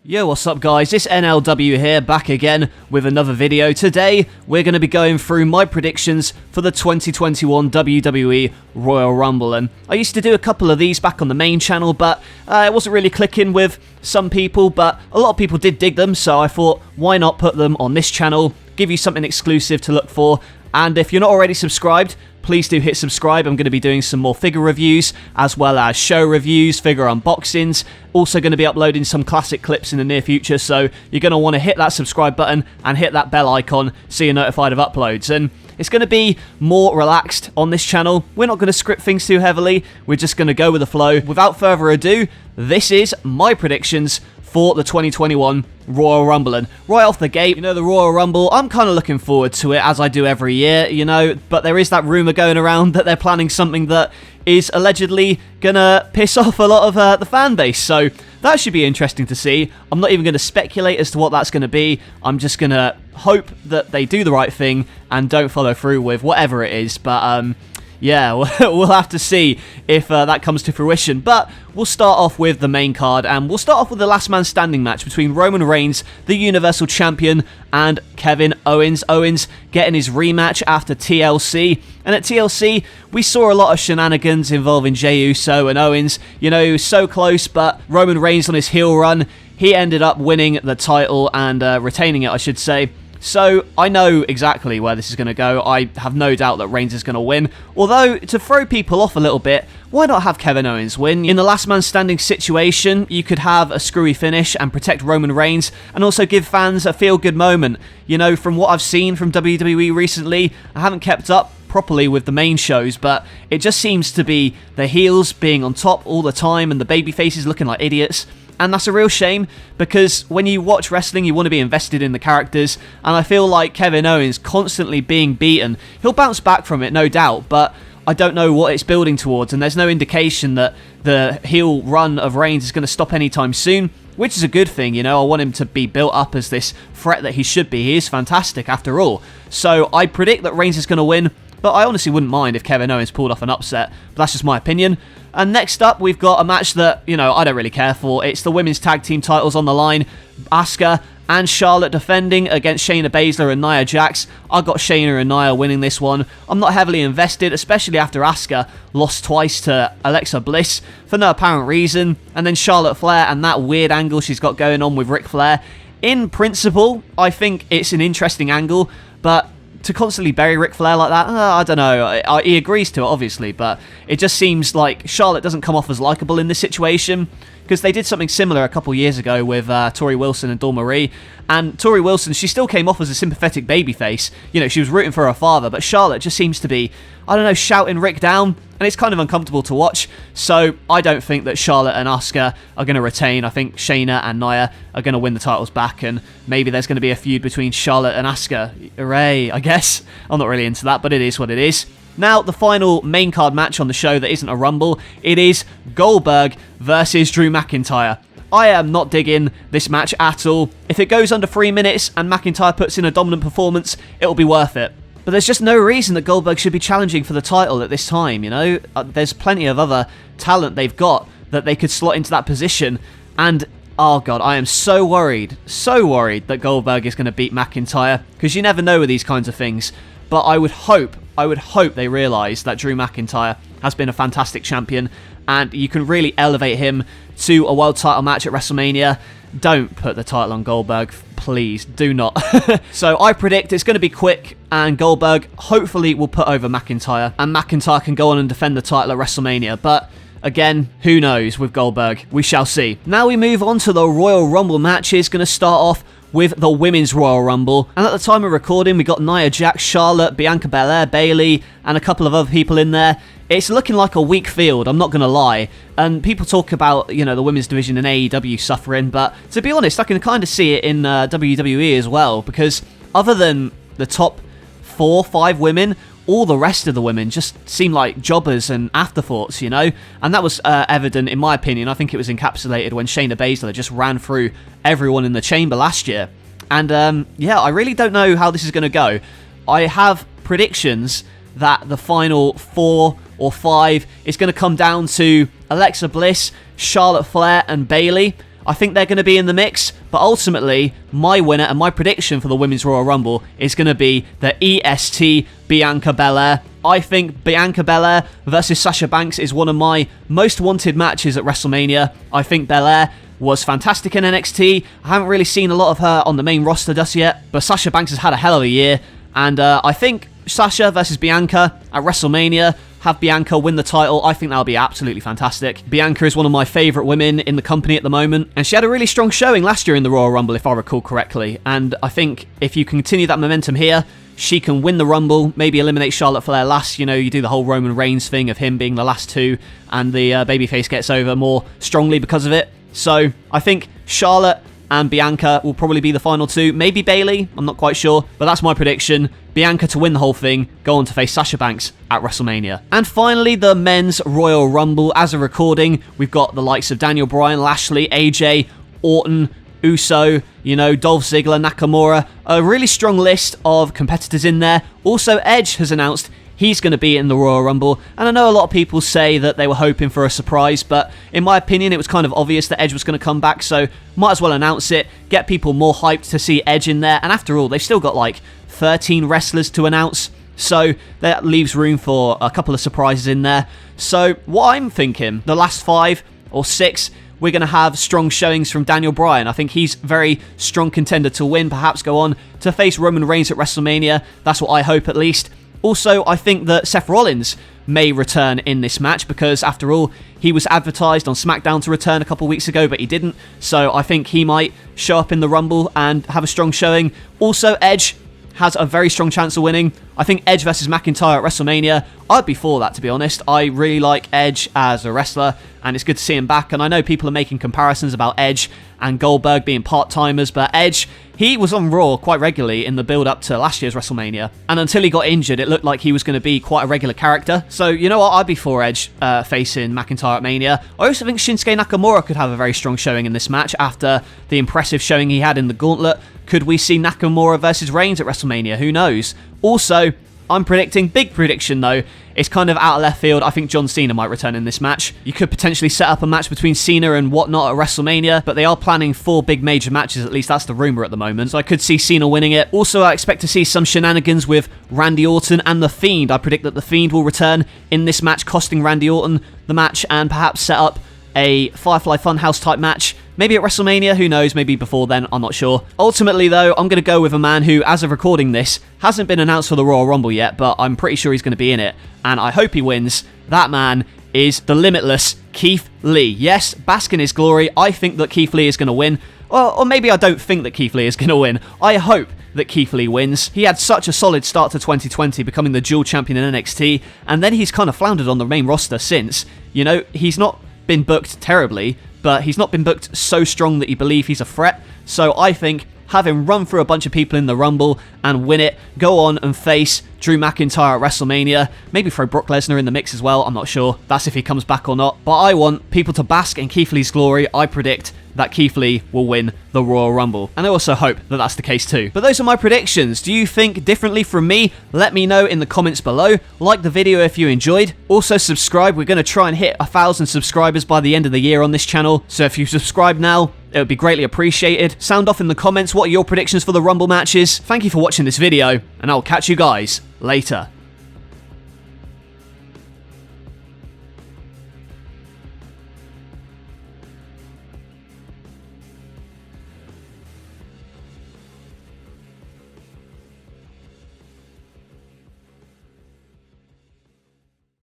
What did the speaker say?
Yo, what's up guys, it's NLW here, back again with another video. Today, we're going to be going through my predictions for the 2021 WWE Royal Rumble. And I used to do a couple of these back on the main channel, but it wasn't really clicking with some people, but a lot of people did dig them, so I thought, why not put them on this channel, give you something exclusive to look for. And if you're not already subscribed, please do hit subscribe. I'm going to be doing some more figure reviews, as well as show reviews, figure unboxings. Also going to be uploading some classic clips in the near future, so you're going to want to hit that subscribe button and hit that bell icon so you're notified of uploads. And it's going to be more relaxed on this channel. We're not going to script things too heavily. We're just going to go with the flow. Without further ado, this is my predictions for the 2021 Royal Rumble. And right off the gate, the Royal Rumble, I'm kind of looking forward to it, as I do every year, but there is that rumour going around that they're planning something that is allegedly gonna piss off a lot of the fan base, so that should be interesting to see. I'm not even going to speculate as to what that's going to be. I'm just going to hope that they do the right thing and don't follow through with whatever it is, but yeah, we'll have to see if that comes to fruition. But we'll start off with the main card, and we'll start off with the last man standing match between Roman Reigns, the Universal Champion, and Kevin Owens. Owens getting his rematch after TLC. And at TLC, we saw a lot of shenanigans involving Jey Uso and Owens. He was so close, but Roman Reigns on his heel run, he ended up winning the title and retaining it, I should say. So, I know exactly where this is going to go. I have no doubt that Reigns is going to win. Although, to throw people off a little bit, why not have Kevin Owens win? In the last man standing situation, you could have a screwy finish and protect Roman Reigns, and also give fans a feel-good moment. From what I've seen from WWE recently, I haven't kept up properly with the main shows, but it just seems to be the heels being on top all the time and the baby faces looking like idiots. And that's a real shame, because when you watch wrestling, you want to be invested in the characters, and I feel like Kevin Owens constantly being beaten. He'll bounce back from it, no doubt, but I don't know what it's building towards, and there's no indication that the heel run of Reigns is going to stop anytime soon, which is a good thing. I want him to be built up as this threat that he should be. He is fantastic after all. So I predict that Reigns is going to win, but I honestly wouldn't mind if Kevin Owens pulled off an upset, but that's just my opinion. And next up, we've got a match that, I don't really care for. It's the women's tag team titles on the line. Asuka and Charlotte defending against Shayna Baszler and Nia Jax. I got Shayna and Nia winning this one. I'm not heavily invested, especially after Asuka lost twice to Alexa Bliss for no apparent reason. And then Charlotte Flair and that weird angle she's got going on with Ric Flair. In principle, I think it's an interesting angle, but to constantly bury Ric Flair like that, I don't know. He agrees to it, obviously, but it just seems like Charlotte doesn't come off as likeable in this situation, because they did something similar a couple years ago with Tori Wilson and Dawn Marie, and Tori Wilson, she still came off as a sympathetic babyface. She was rooting for her father, but Charlotte just seems to be, I don't know, shouting Rick down, and it's kind of uncomfortable to watch. So I don't think that Charlotte and Asuka are going to retain. I think Shayna and Nia are going to win the titles back, and maybe there's going to be a feud between Charlotte and Asuka. Hooray, I guess. I'm not really into that, but it is what it is. Now, the final main card match on the show that isn't a Rumble, it is Goldberg versus Drew McIntyre. I am not digging this match at all. If it goes under 3 minutes and McIntyre puts in a dominant performance, it'll be worth it. But there's just no reason that Goldberg should be challenging for the title at this time, There's plenty of other talent they've got that they could slot into that position. And, oh God, I am so worried that Goldberg is going to beat McIntyre, because you never know with these kinds of things. But I would hope they realise that Drew McIntyre has been a fantastic champion, and you can really elevate him to a world title match at WrestleMania. Don't put the title on Goldberg, please, do not. So I predict it's going to be quick, and Goldberg hopefully will put over McIntyre, and McIntyre can go on and defend the title at WrestleMania. But again, who knows with Goldberg? We shall see. Now we move on to the Royal Rumble matches. Going to start off with the Women's Royal Rumble. And at the time of recording, we got Nia Jax, Charlotte, Bianca Belair, Bayley, and a couple of other people in there. It's looking like a weak field, I'm not going to lie. And people talk about, the women's division in AEW suffering, but to be honest, I can kind of see it in WWE as well, because other than the top 4-5 women, all the rest of the women just seem like jobbers and afterthoughts, And that was evident, in my opinion. I think it was encapsulated when Shayna Baszler just ran through everyone in the chamber last year. And, yeah, I really don't know how this is going to go. I have predictions that the final 4 or 5 is going to come down to Alexa Bliss, Charlotte Flair, and Bayley. I think they're going to be in the mix, but ultimately, my winner and my prediction for the Women's Royal Rumble is going to be the EST Bianca Belair. I think Bianca Belair versus Sasha Banks is one of my most wanted matches at WrestleMania. I think Belair was fantastic in NXT. I haven't really seen a lot of her on the main roster just yet, but Sasha Banks has had a hell of a year, and I think Sasha versus Bianca at WrestleMania, have Bianca win the title, I think that'll be absolutely fantastic. Bianca is one of my favourite women in the company at the moment, and she had a really strong showing last year in the Royal Rumble, if I recall correctly, and I think if you continue that momentum here, she can win the Rumble, maybe eliminate Charlotte Flair last. You know, you do the whole Roman Reigns thing of him being the last two, and the babyface gets over more strongly because of it. So I think Charlotte and Bianca will probably be the final two. Maybe Bayley, I'm not quite sure, but that's my prediction. Bianca to win the whole thing, go on to face Sasha Banks at WrestleMania. And finally, the Men's Royal Rumble. As a recording, we've got the likes of Daniel Bryan, Lashley, AJ, Orton, Uso, you know, Dolph Ziggler, Nakamura. A really strong list of competitors in there. Also, Edge has announced he's going to be in the Royal Rumble, and I know a lot of people say that they were hoping for a surprise, but in my opinion, it was kind of obvious that Edge was going to come back, so might as well announce it, get people more hyped to see Edge in there, and after all, they've still got like 13 wrestlers to announce, so that leaves room for a couple of surprises in there. So what I'm thinking, the last 5 or 6, we're going to have strong showings from Daniel Bryan. I think he's a very strong contender to win, perhaps go on to face Roman Reigns at WrestleMania. That's what I hope at least. Also, I think that Seth Rollins may return in this match because, after all, he was advertised on SmackDown to return a couple weeks ago, but he didn't. So I think he might show up in the Rumble and have a strong showing. Also, Edge has a very strong chance of winning. I think Edge versus McIntyre at WrestleMania, I'd be for that, to be honest. I really like Edge as a wrestler, and it's good to see him back. And I know people are making comparisons about Edge and Goldberg being part-timers, but Edge, he was on Raw quite regularly in the build-up to last year's WrestleMania. And until he got injured, it looked like he was going to be quite a regular character. So, you know what? I'd be for Edge facing McIntyre at Mania. I also think Shinsuke Nakamura could have a very strong showing in this match after the impressive showing he had in the Gauntlet. Could we see Nakamura versus Reigns at WrestleMania? Who knows? Also, I'm predicting, big prediction though, it's kind of out of left field. I think John Cena might return in this match. You could potentially set up a match between Cena and whatnot at WrestleMania, but they are planning 4 big major matches, at least that's the rumour at the moment. So I could see Cena winning it. Also, I expect to see some shenanigans with Randy Orton and The Fiend. I predict that The Fiend will return in this match, costing Randy Orton the match, and perhaps set up a Firefly Funhouse type match. Maybe at WrestleMania, who knows, maybe before then, I'm not sure. Ultimately though, I'm going to go with a man who, as of recording this, hasn't been announced for the Royal Rumble yet, but I'm pretty sure he's going to be in it, and I hope he wins. That man is the limitless Keith Lee. Yes, bask in his glory, I think that Keith Lee is going to win. Or maybe I don't think that Keith Lee is going to win. I hope that Keith Lee wins. He had such a solid start to 2020, becoming the dual champion in NXT, and then he's kind of floundered on the main roster since. You know, he's not been booked terribly, but he's not been booked so strong that you believe he's a threat. So I think have him run through a bunch of people in the Rumble and win it, go on and face Drew McIntyre at WrestleMania, maybe throw Brock Lesnar in the mix as well, I'm not sure, that's if he comes back or not, but I want people to bask in Keith Lee's glory. I predict that Keith Lee will win the Royal Rumble, and I also hope that that's the case too. But those are my predictions. Do you think differently from me? Let me know in the comments below. Like the video if you enjoyed. Also subscribe. We're going to try and hit 1,000 subscribers by the end of the year on this channel, so if you subscribe now, it would be greatly appreciated. Sound off in the comments what are your predictions for the Rumble matches. Thank you for watching this video, and I'll catch you guys later.